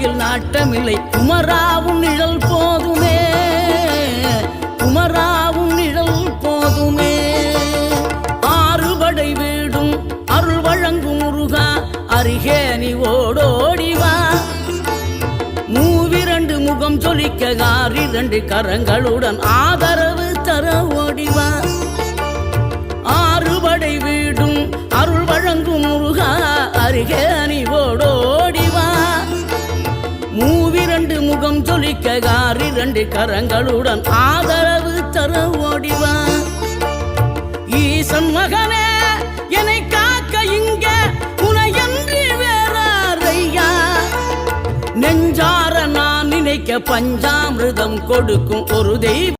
வாழ்க்கையில் நாட்டமில்லை. குமராவும் நிழல் போதுமே, குமராவும் நிழல் போதுமே. ஆறுபடை வீடும் அருள் வழங்கும் முருகா, அருகே நீ ஓடோடிவா. மூவிரண்டு முகம் சொலிக்க ஆறிரண்டு கரங்களுடன் ஆதரவு தர ஓடிவா. ஆறுபடை வீடும் அருள் வழங்கும் முருகா, அருகே நீ ஓடோடிவா. மூவிரண்டு முகம் சொலிக்க ஆறிரண்டு கரங்களுடன் ஆதரவு தர ஓடிவா. ஈசன் மகனே என்னை காக்க இங்க உனையன்றி வேறாரையா. நெஞ்சார நான் நினைக்க பஞ்சாமிர்தம் கொடுக்கும் ஒரு தெய்வம்